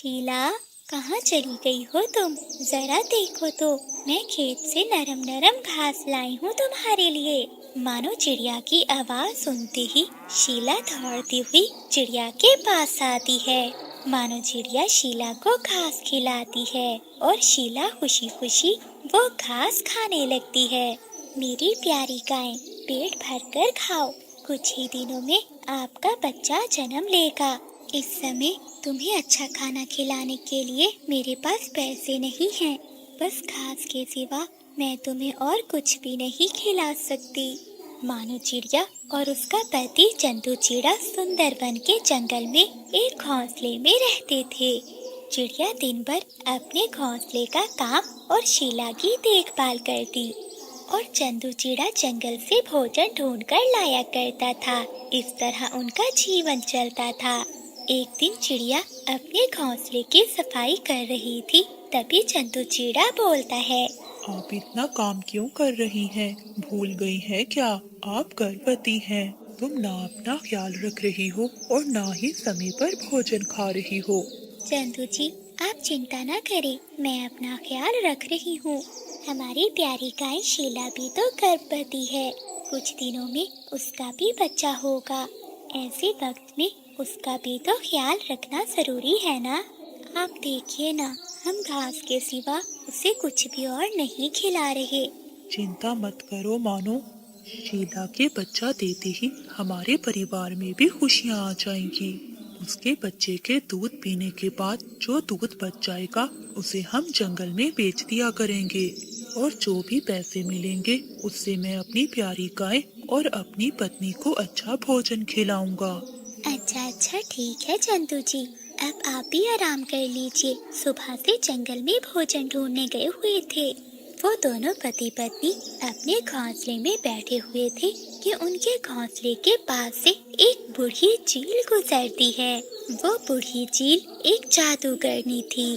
शीला, कहाँ चली गई हो तुम? जरा देखो तो, मैं खेत से नरम नरम घास लाई हूँ तुम्हारे लिए। मानो चिड़िया की आवाज सुनते ही शीला दौड़ती हुई चिड़िया के पास आती है। मानो चिड़िया शीला को घास खिलाती है और शीला खुशी खुशी वो घास खाने लगती है। मेरी प्यारी गाय, पेट भर कर खाओ, कुछ ही दिनों में आपका बच्चा जन्म लेगा। इस समय तुम्हें अच्छा खाना खिलाने के लिए मेरे पास पैसे नहीं हैं, बस घास के सिवा मैं तुम्हें और कुछ भी नहीं खिला सकती। मानो चिड़िया और उसका पति चंदू चिड़ा सुंदर वन के जंगल में एक घोंसले में रहते थे। चिड़िया दिन भर अपने घोंसले का काम और शीला की देखभाल करती और चंदू चिड़ा जंगल से भोजन ढूंढ कर लाया करता था। इस तरह उनका जीवन चलता था। एक दिन चिड़िया अपने घोंसले की सफाई कर रही थी, तभी चंदू चिड़ा बोलता है, आप इतना काम क्यों कर रही हैं? भूल गई हैं क्या? आप गर्भवती हैं। तुम ना अपना ख्याल रख रही हो और ना ही समय पर भोजन खा रही हो। चंदू जी, आप चिंता न करें, मैं अपना ख्याल रख रही हूँ। हमारी प्यारी गाय शीला भी तो गर्भवती है, कुछ दिनों में उसका भी बच्चा होगा। ऐसे वक्त में उसका भी तो ख्याल रखना जरूरी है ना। आप देखिए ना, हम घास के सिवा उसे कुछ भी और नहीं खिला रहे। चिंता मत करो मानो, शीला के बच्चा देते ही हमारे परिवार में भी खुशियाँ आ जाएंगी। उसके बच्चे के दूध पीने के बाद जो दूध बच जाएगा उसे हम जंगल में बेच दिया करेंगे और जो भी पैसे मिलेंगे उससे मैं अपनी प्यारी गाय और अपनी पत्नी को अच्छा भोजन खिलाऊंगा। अच्छा ठीक है चंदू जी, अब आप भी आराम कर लीजिए। सुबह से जंगल में भोजन ढूंढने गए हुए थे। वो दोनों पति पत्नी अपने घोंसले में बैठे हुए थे कि उनके घोंसले के पास से एक बूढ़ी चील गुजरती है। वो बूढ़ी चील एक जादूगरनी थी।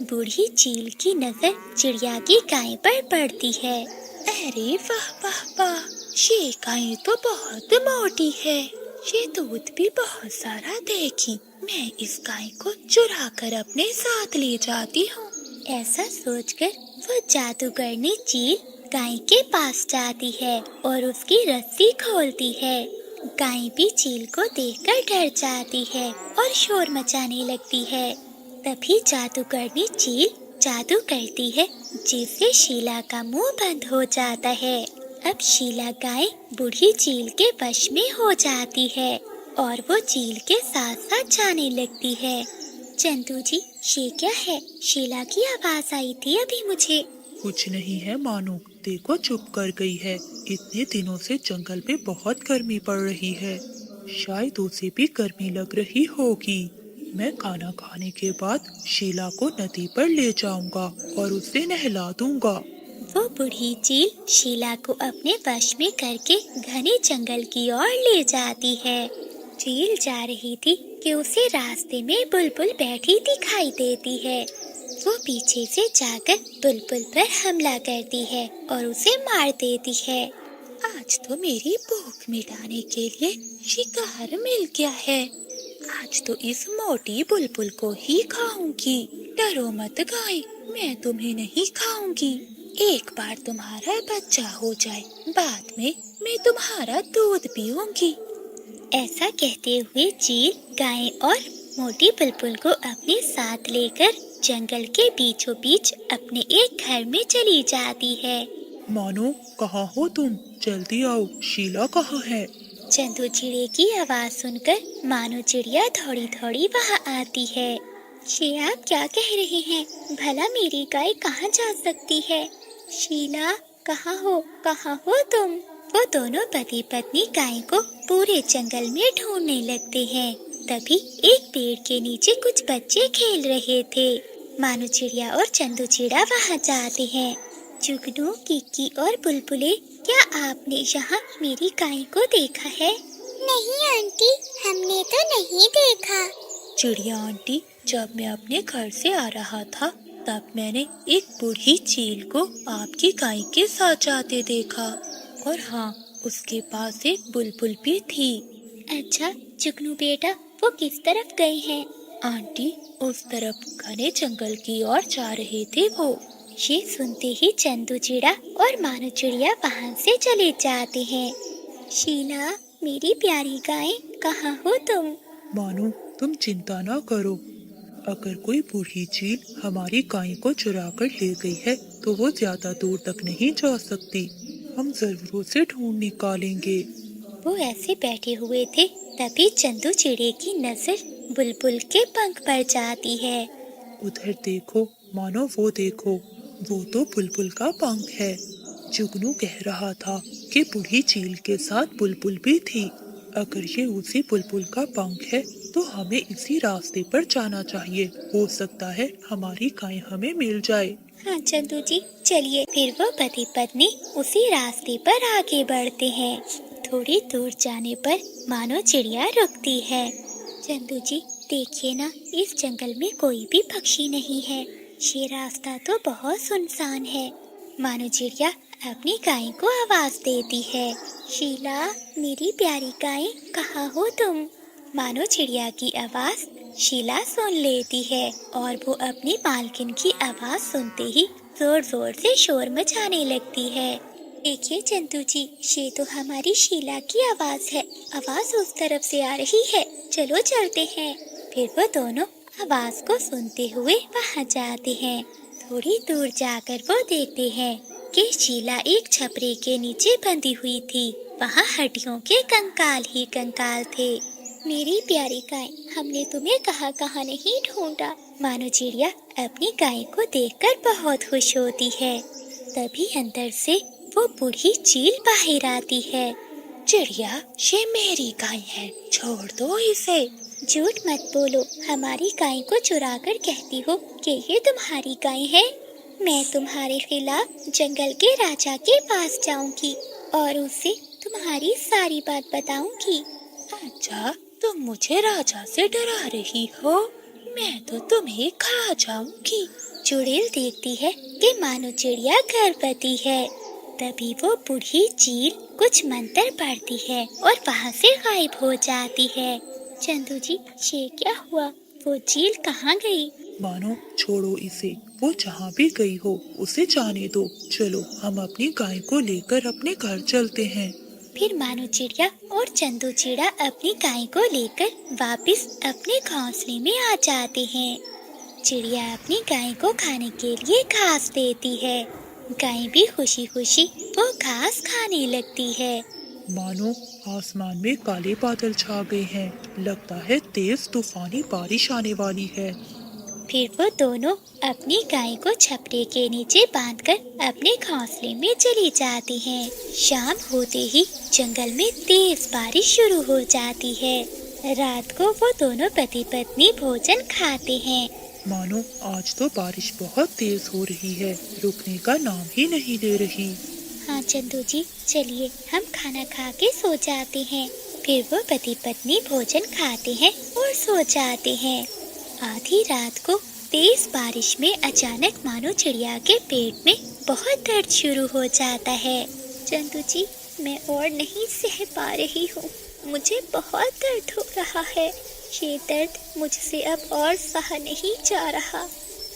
बूढ़ी चील की नजर चिड़िया की गाय पर पड़ती है। अरे वाह वाह वाह, ये गाय तो बहुत मोटी है, ये दूध भी बहुत सारा देगी। मैं इस गाय को चुरा कर अपने साथ ले जाती हूँ। ऐसा सोचकर वो जादूगरनी चील गाय के पास जाती है और उसकी रस्सी खोलती है। गाय भी चील को देखकर डर जाती है और शोर मचाने लगती है। तभी जादूगरनी चील जादू करती है, जिससे शीला का मुंह बंद हो जाता है। अब शीला गाय बूढ़ी चील के वश में हो जाती है और वो चील के साथ साथ जाने लगती है। चंदू जी, ये क्या है? शीला की आवाज आई थी अभी मुझे। कुछ नहीं है मानो, देखो चुप कर गई है। इतने दिनों से जंगल में बहुत गर्मी पड़ रही है, शायद उसे भी गर्मी लग रही होगी। मैं खाना खाने के बाद शीला को नदी पर ले जाऊंगा और उसे नहला दूंगा। वो बूढ़ी चील शीला को अपने वश में करके घने जंगल की ओर ले जाती है। चील जा रही थी कि उसे रास्ते में बुलबुल बैठी दिखाई देती है। वो पीछे से जाकर बुलबुल पर हमला करती है और उसे मार देती है। आज तो मेरी भूख मिटाने के लिए शिकार मिल गया है। आज तो इस मोटी बुलबुल को ही खाऊंगी। डरो मत गाय, मैं तुम्हें नहीं खाऊंगी। एक बार तुम्हारा बच्चा हो जाए, बाद में मैं तुम्हारा दूध पीऊंगी। ऐसा कहते हुए चील गाय और मोटी बुलबुल को अपने साथ लेकर जंगल के बीचों बीच अपने एक घर में चली जाती है। मानो, कहाँ हो तुम? जल्दी आओ, शीला कहाँ है? चंदू चिड़े की आवाज सुनकर मानो चिड़िया थोड़ी थोड़ी वहाँ आती है। ये आप क्या कह रहे हैं? भला मेरी गाय कहाँ जा सकती है? शीला, कहाँ हो तुम? वो दोनों पति पत्नी गाय को पूरे जंगल में ढूंढने लगते हैं। तभी एक पेड़ के नीचे कुछ बच्चे खेल रहे थे। मानो चिड़िया और चंदू चिड़ा वहाँ जाते हैं। जुगनू, किक्की और बुलबुले, क्या आपने यहाँ मेरी गाय को देखा है? नहीं आंटी, हमने तो नहीं देखा। चिड़िया आंटी, जब मैं अपने घर से आ रहा था तब मैंने एक बूढ़ी चील को आपकी गाय के साथ जाते देखा, और हाँ, उसके पास एक बुलबुल भी थी। अच्छा जुगनू बेटा, वो किस तरफ गए हैं? आंटी, उस तरफ घने जंगल की ओर जा रहे थे वो। ये सुनते ही चंदू चिड़ा और मानो चिड़िया वहाँ से चले जाते हैं। शीला, मेरी प्यारी गाय, कहाँ हो तुम? मानो, तुम चिंता ना करो। अगर कोई बूढ़ी चील हमारी गाय को चुरा कर ले गई है तो वो ज्यादा दूर तक नहीं जा सकती। हम जरूर उसे ढूंढ निकालेंगे। वो ऐसे बैठे हुए थे, तभी चंदू चिड़े की नजर बुलबुल के पंख पर जाती है। उधर देखो मानो, वो देखो, वो तो बुलबुल का पंख है। जुगनू कह रहा था कि बूढ़ी चील के साथ बुलबुल भी थी। अगर ये उसी बुलबुल का पंख है तो हमें इसी रास्ते पर जाना चाहिए। हो सकता है हमारी गाय हमें मिल जाए। हाँ चंदू जी, चलिए। फिर वो पति पत्नी उसी रास्ते पर आगे बढ़ते हैं। थोड़ी दूर जाने पर मानो चिड़िया रुकती है। चंदू जी, देखिए ना, इस जंगल में कोई भी पक्षी नहीं है। ये रास्ता तो बहुत सुनसान है। मानो चिड़िया अपनी गाय को आवाज देती है। शीला, मेरी प्यारी गाय, कहाँ हो तुम? मानो चिड़िया की आवाज शीला सुन लेती है और वो अपनी मालकिन की आवाज सुनते ही जोर जोर से शोर मचाने लगती है। देखिए चंदू जी, ये तो हमारी शीला की आवाज है। आवाज उस तरफ से आ रही है, चलो चलते हैं। फिर वो दोनों आवाज को सुनते हुए वहाँ जाते हैं। थोड़ी दूर जाकर वो देखते हैं कि शीला एक छपरे के नीचे बंधी हुई थी। वहाँ हड्डियों के कंकाल ही कंकाल थे। मेरी प्यारी गाय, हमने तुम्हें कहाँ कहाँ नहीं ढूंढा। मानो चिड़िया अपनी गाय को देखकर बहुत खुश होती है। तभी अंदर से वो बूढ़ी चील बाहर आती है। चिड़िया, ये मेरी गाय है, छोड़ दो इसे। झूठ मत बोलो, हमारी गाय को चुरा कर कहती हो कि ये तुम्हारी गाय है। मैं तुम्हारे खिलाफ जंगल के राजा के पास जाऊंगी और उसे तुम्हारी सारी बात बताऊंगी। अच्छा, तुम मुझे राजा से डरा रही हो? मैं तो तुम्हें खा जाऊंगी। चुड़ैल देखती है कि मानो चिड़िया गर्भवती है। तभी वो बूढ़ी चील कुछ मंत्र पढ़ती है और वहाँ से गायब हो जाती है। चंदू जी, ये क्या हुआ? वो चील कहाँ गई? मानो, छोड़ो इसे, वो जहाँ भी गई हो उसे जाने दो। चलो हम अपनी गाय को लेकर अपने घर चलते हैं। फिर मानो चिड़िया और चंदू चिड़ा अपनी गाय को लेकर वापस अपने घोंसले में आ जाते हैं। चिड़िया अपनी गाय को खाने के लिए घास देती है। गाय भी खुशी खुशी वो घास खाने लगती है। मानो, आसमान में काले बादल छा गए हैं। लगता है तेज तूफानी बारिश आने वाली है। फिर वो दोनों अपनी गाय को छपरे के नीचे बांधकर अपने घोंसले में चली जाती हैं। शाम होते ही जंगल में तेज बारिश शुरू हो जाती है। रात को वो दोनों पति पत्नी भोजन खाते हैं। मानो, आज तो बारिश बहुत तेज हो रही है, रुकने का नाम ही नहीं ले रही। हाँ चंदू जी, चलिए हम खाना खा के सो जाते हैं। फिर वो पति पत्नी भोजन खाते हैं और सो जाते हैं। आधी रात को तेज बारिश में अचानक मानो चिड़िया के पेट में बहुत दर्द शुरू हो जाता है। चंदू जी, मैं और नहीं सह पा रही हूँ, मुझे बहुत दर्द हो रहा है। ये दर्द मुझसे अब और सहा नहीं जा रहा।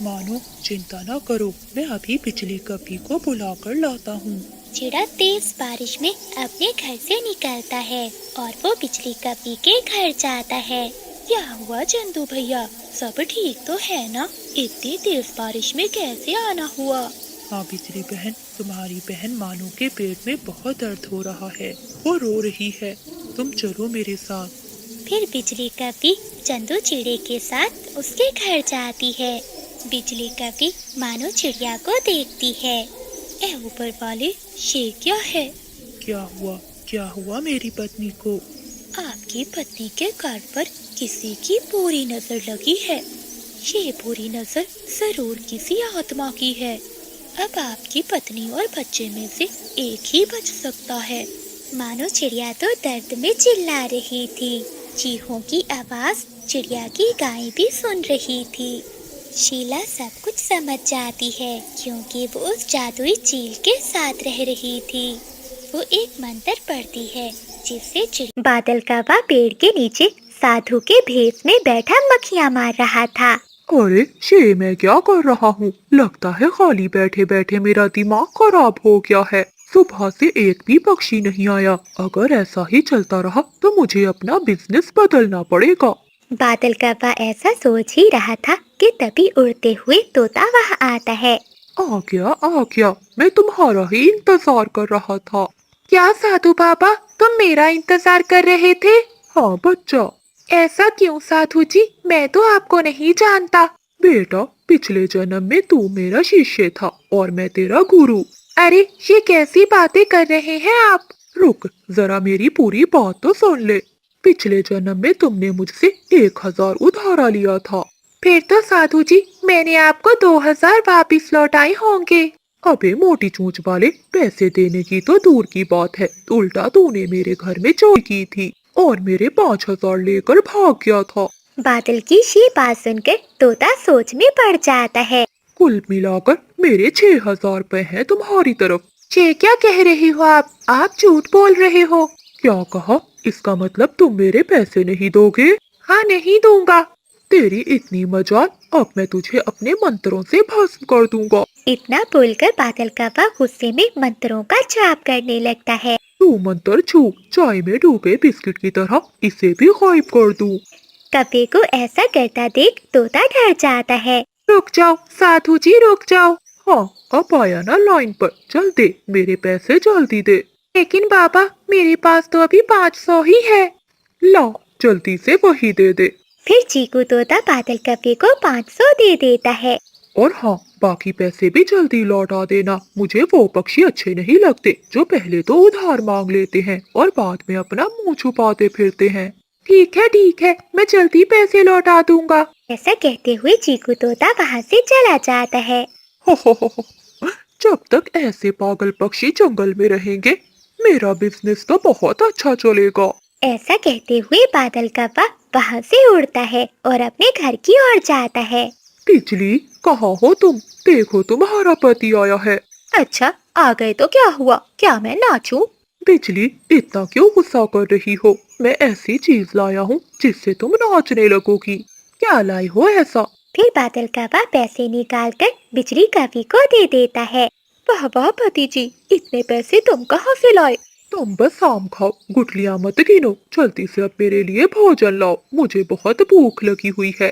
मानो, चिंता न करो, मैं अभी बिजली कपी को बुला कर लाता हूँ। चिड़ा तेज बारिश में अपने घर से निकलता है और वो बिजली कपी के घर जाता है। क्या हुआ चंदू भैया, सब ठीक तो है ना? इतनी तेज बारिश में कैसे आना हुआ? हाँ बिजली बहन, तुम्हारी बहन मानो के पेट में बहुत दर्द हो रहा है, वो रो रही है। तुम चलो मेरे साथ। फिर बिजली कपी चंदू चिड़े के साथ उसके घर जाती है। बिजली कपी मानो चिड़िया को देखती है। ए ऊपर वाले, ये क्या है? क्या हुआ मेरी पत्नी को? आपकी पत्नी के घर पर किसी की बुरी नजर लगी है। ये बुरी नजर जरूर किसी आत्मा की है। अब आपकी पत्नी और बच्चे में से एक ही बच सकता है। मानो चिड़िया तो दर्द में चिल्ला रही थी। चीहों की आवाज चिड़िया की गाय भी सुन रही थी। शीला सब कुछ समझ जाती है क्योंकि वो उस जादुई चील के साथ रह रही थी। वो एक मंत्र पढ़ती है जिससे बादल कौवा पेड़ के नीचे साधु के भेष में बैठा मक्खियाँ मार रहा था। अरे ये मैं क्या कर रहा हूँ? लगता है खाली बैठे बैठे मेरा दिमाग खराब हो गया है। सुबह से एक भी पक्षी नहीं आया। अगर ऐसा ही चलता रहा तो मुझे अपना बिजनेस बदलना पड़ेगा। बादल कौवा ऐसा सोच ही रहा था कि तभी उड़ते हुए तोता वहाँ आता है। आ गया, मैं तुम्हारा ही इंतजार कर रहा था। क्या साधु बाबा, तुम मेरा इंतजार कर रहे थे? हाँ बच्चा। ऐसा क्यों साधु जी, मैं तो आपको नहीं जानता। बेटा, पिछले जन्म में तू मेरा शिष्य था और मैं तेरा गुरु। अरे ये कैसी बातें कर रहे हैं आप? रुक, जरा मेरी पूरी बात तो सुन ले। पिछले जन्म में तुमने मुझसे 1000 उधारा लिया था। फिर तो साधु जी मैंने आपको 2000 वापिस लौटाए होंगे। अबे मोटी चूंच वाले, पैसे देने की तो दूर की बात है, उल्टा तूने मेरे घर में चोरी की थी और मेरे 5000 लेकर भाग गया था। बादल की ये बात सुनकर तोता सोच में पड़ जाता है। कुल मिलाकर मेरे 6000 रुपए हैं तुम्हारी तरफ। ये क्या कह रहे हो आप झूठ बोल रहे हो। क्या कहा? इसका मतलब तुम मेरे पैसे नहीं दोगे? हाँ, नहीं दूंगा। तेरी इतनी मजाल, अब मैं तुझे अपने मंत्रों से भस्म कर दूंगा। इतना बोलकर बादल कौवा गुस्से में मंत्रों का जाप करने लगता है। तू मंत्र छू, चाय में डूबे बिस्किट की तरह इसे भी गायब कर दूं। कौवे को ऐसा करता देख तोता डर जाता है। रुक जाओ साधु जी, रुक जाओ। हाँ, अब आया ना लाइन पर, चल दे मेरे पैसे जल्दी दे। लेकिन बाबा, मेरे पास तो अभी 500 ही है। ला, जल्दी से वही दे दे। फिर चीकू तोता बादल कौवे को 500 दे देता है। और हाँ, बाकी पैसे भी जल्दी लौटा देना। मुझे वो पक्षी अच्छे नहीं लगते जो पहले तो उधार मांग लेते हैं और बाद में अपना मुंह छुपाते फिरते हैं। ठीक है, मैं जल्दी पैसे लौटा दूंगा। ऐसा कहते हुए चीकू तोता वहाँ से चला जाता है। हो। जब तक ऐसे पागल पक्षी जंगल में रहेंगे, मेरा बिजनेस तो बहुत अच्छा चलेगा। ऐसा कहते हुए बादल कौवा वहाँ से उड़ता है और अपने घर की ओर जाता है। बिजली, कहाँ हो तुम? देखो तुम्हारा पति आया है। अच्छा, आ गए तो क्या हुआ? क्या मैं नाचूं? बिजली, इतना क्यों गुस्सा कर रही हो? मैं ऐसी चीज लाया हूँ जिससे तुम नाचने लगोगी। क्या लाई हो ऐसा? फिर बादल कौवा पैसे निकालकर बिजली कौवे को दे देता है। वाह वाह पति जी, इतने पैसे तुम कहाँ से लाए? तुम बस आम खाओ, गुठलियाँ मत गिनो। जल्दी से अब मेरे लिए भोजन लाओ, मुझे बहुत भूख लगी हुई है।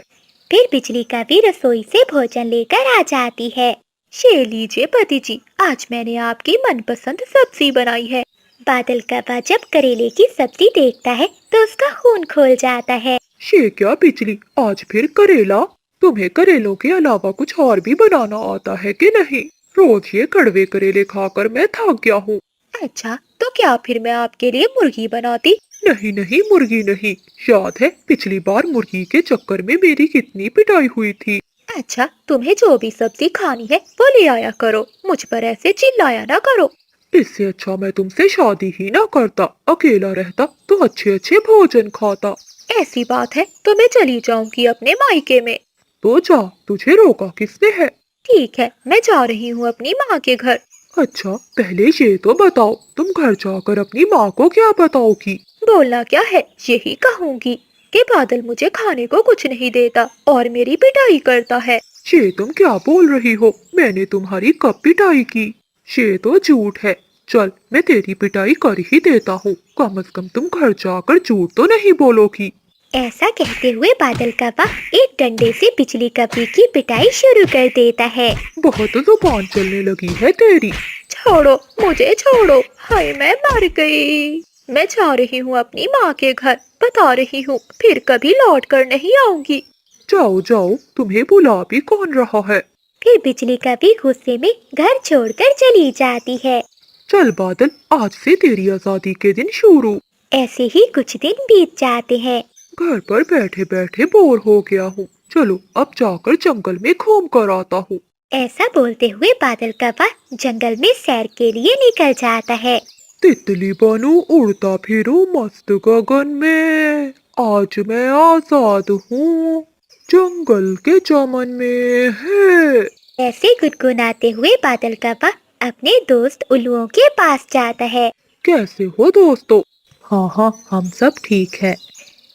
फिर बिजली कौवी रसोई से भोजन लेकर आ जाती है। ये लीजिए पति जी, आज मैंने आपकी मनपसंद सब्जी बनाई है। बादल कौवा जब करेले की सब्जी देखता है तो उसका खून खोल जाता है। ये क्या बिजली, आज फिर करेला? तुम्हें करेलों के अलावा कुछ और भी बनाना आता है कि नहीं? रोज ये कड़वे करेले खाकर मैं थक गया हूँ। अच्छा, तो क्या फिर मैं आपके लिए मुर्गी बनाती? नहीं, मुर्गी नहीं। याद है पिछली बार मुर्गी के चक्कर में मेरी कितनी पिटाई हुई थी। अच्छा, तुम्हें जो भी सब्जी खानी है वो ले आया करो, मुझ पर ऐसे चिल्लाया ना करो। इससे अच्छा मैं तुमसे शादी ही ना करता, अकेला रहता तो अच्छे अच्छे भोजन खाता। ऐसी बात है तो मैं चली जाऊंगी अपने मायके में। तो जा, तुझे रोका किसने है? ठीक है, मैं जा रही हूँ अपनी माँ के घर। अच्छा, पहले ये तो बताओ, तुम घर जाकर अपनी माँ को क्या बताओगी? बोलना क्या है, यही कहूँगी कि बादल मुझे खाने को कुछ नहीं देता और मेरी पिटाई करता है। ये तुम क्या बोल रही हो? मैंने तुम्हारी कब पिटाई की? ये तो झूठ है। चल, मैं तेरी पिटाई कर ही देता हूँ। कम से कम तुम घर जाकर झूठ तो नहीं बोलोगी। ऐसा कहते हुए बादल कौवा एक डंडे से बिजली कौवे की पिटाई शुरू कर देता है। बहुत जुबान चलने लगी है तेरी। छोड़ो, मुझे छोड़ो, हाय मैं मर गई। मैं जा रही हूँ अपनी माँ के घर, बता रही हूँ फिर कभी लौट कर नहीं आऊंगी। जाओ, तुम्हें बुला भी कौन रहा है? फिर बिजली कौवी गुस्से में घर छोड़कर चली जाती है। चल बादल, आज से तेरी आजादी के दिन शुरू। ऐसे ही कुछ दिन बीत जाते हैं। घर पर बैठे बैठे बोर हो गया हूँ। चलो अब जाकर जंगल में घूम कर आता हूँ। ऐसा बोलते हुए बादल कौवा जंगल में सैर के लिए निकल जाता है। तितली बनूं, उड़ता फिरूं मस्त गगन में, आज मैं आजाद हूँ, जंगल के चमन में है। ऐसे गुनगुनाते हुए बादल कौवा अपने दोस्त उल्लुओं के पास जाता है। कैसे हो दोस्तों? हाँ, हम सब ठीक है।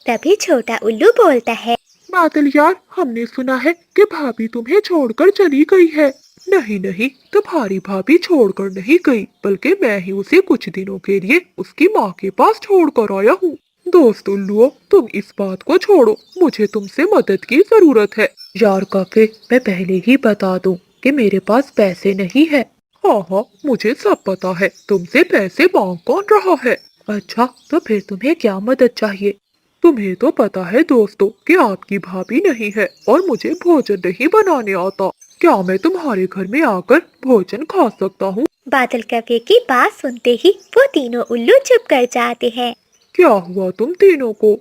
तभी छोटा उल्लू बोलता है, बादल यार, हमने सुना है कि भाभी तुम्हें छोड़कर चली गई है। नहीं नहीं, तुम्हारी भाभी छोड़कर नहीं गई, बल्कि मैं ही उसे कुछ दिनों के लिए उसकी माँ के पास छोड़कर आया हूँ। दोस्त उल्लुओ, तुम इस बात को छोड़ो, मुझे तुमसे मदद की जरूरत है। यार काफे, मैं पहले ही बता दूं कि मेरे पास पैसे नहीं है। हाँ हाँ, मुझे सब पता है, तुमसे पैसे मांग कौन रहा है। अच्छा, तो फिर तुम्हें क्या मदद चाहिए? तुम्हें तो पता है दोस्तों कि आपकी भाभी नहीं है और मुझे भोजन नहीं बनाने आता। क्या मैं तुम्हारे घर में आकर भोजन खा सकता हूँ? बादल कव्वे की बात सुनते ही वो तीनों उल्लू चुप कर जाते हैं। क्या हुआ तुम तीनों को?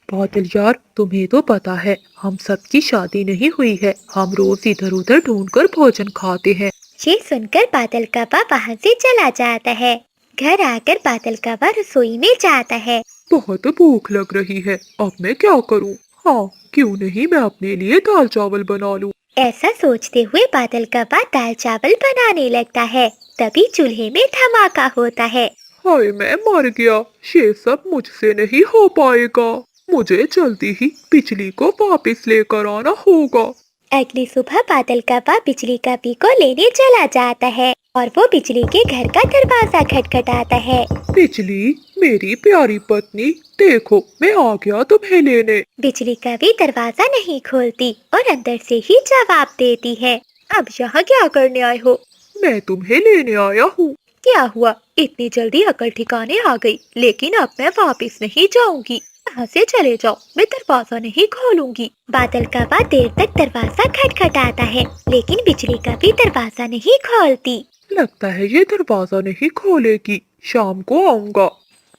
बादल यार, तुम्हें तो पता है हम सबकी शादी नहीं हुई है, हम रोज इधर उधर ढूंढकर भोजन खाते हैं। ये सुनकर बादल कव्वा वहाँ से चला जाता है। घर आकर बादल कव्वा रसोई में जाता है। बहुत भूख लग रही है, अब मैं क्या करूँ? हाँ, क्यों नहीं मैं अपने लिए दाल चावल बना लूँ। ऐसा सोचते हुए बादल कव्वा दाल चावल बनाने लगता है। तभी चूल्हे में धमाका होता है। हाय, मैं मर गया, ये सब मुझसे नहीं हो पाएगा। मुझे जल्दी ही बिजली को वापस लेकर आना होगा। अगली सुबह बादल कव्वा बिजली का पी को लेने चला जाता है और वो बिजली के घर का दरवाजा खटखटाता है। बिजली, मेरी प्यारी पत्नी, देखो मैं आ गया तुम्हें लेने। बिजली कभी दरवाजा नहीं खोलती और अंदर से ही जवाब देती है, अब यहाँ क्या करने आए हो? मैं तुम्हें लेने आया हूँ। क्या हुआ, इतनी जल्दी अकल ठिकाने आ गई? लेकिन अब मैं वापस नहीं जाऊंगी, यहाँ से चले जाओ, मैं दरवाजा नहीं खोलूंगी। बादल कव्वा देर तक दरवाजा खटखटाता है, लेकिन बिजली कभी दरवाजा नहीं खोलती। लगता है ये दरवाजा नहीं खोलेगी, शाम को आऊंगा।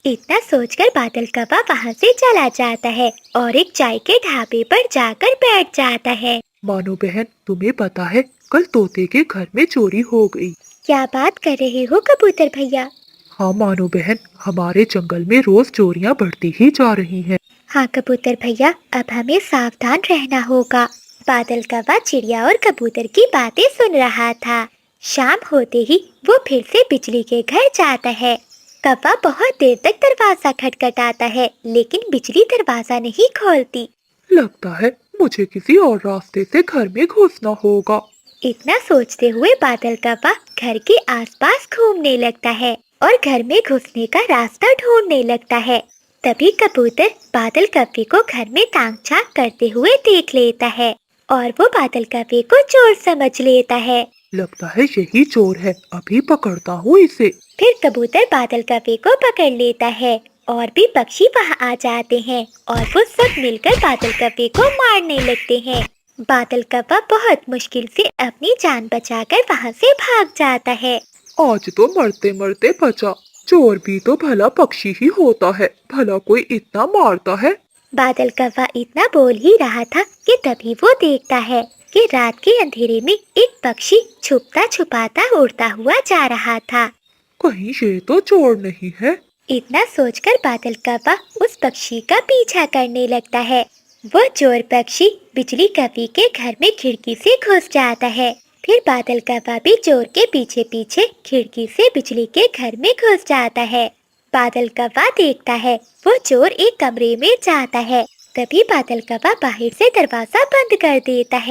इतना सोचकर बादल कव्वा वहाँ से चला जाता है और एक चाय के ढाबे पर जाकर बैठ जाता है। मानो बहन, तुम्हें पता है कल तोते के घर में चोरी हो गई। क्या बात कर रहे हो कबूतर भैया? हाँ मानो बहन, हमारे जंगल में रोज चोरियां बढ़ती ही जा रही हैं। हाँ कबूतर भैया, अब हमें सावधान रहना होगा। बादल कव्वा चिड़िया और कबूतर की बातें सुन रहा था। शाम होते ही वो फिर से बिजली के घर जाता है। कव्वा बहुत देर तक दरवाजा खटखटाता है, लेकिन बिजली दरवाजा नहीं खोलती। लगता है मुझे किसी और रास्ते से घर में घुसना होगा। इतना सोचते हुए बादल कव्वा घर के आसपास घूमने लगता है और घर में घुसने का रास्ता ढूंढने लगता है। तभी कबूतर बादल कव्वे को घर में ताक झांक करते हुए देख लेता है और वो बादल कव्वे को चोर समझ लेता है। लगता है यही चोर है, अभी पकड़ता हूँ इसे। फिर कबूतर बादल कव्वे को पकड़ लेता है और भी पक्षी वहाँ आ जाते हैं और वो सब मिलकर बादल कव्वे को मारने लगते हैं। बादल कव्वा बहुत मुश्किल से अपनी जान बचाकर वहाँ से भाग जाता है। आज तो मरते मरते बचा। चोर भी तो भला पक्षी ही होता है, भला कोई इतना मारता है। बादल कव्वा इतना बोल ही रहा था कि तभी वो देखता है कि रात के अंधेरे में एक पक्षी छुपता छुपाता उड़ता हुआ जा रहा था। कहीं ये तो चोर नहीं है। इतना सोचकर बादल कव्वा उस पक्षी का पीछा करने लगता है। वो चोर पक्षी बिजली कव्वे के घर में खिड़की से घुस जाता है। फिर बादल कव्वा भी चोर के पीछे पीछे खिड़की से बिजली के घर में घुस जाता है। बादल कव्वा देखता है वो चोर एक कमरे में जाता है। तभी बादल कव्वा बाहर से दरवाजा बंद कर देता है।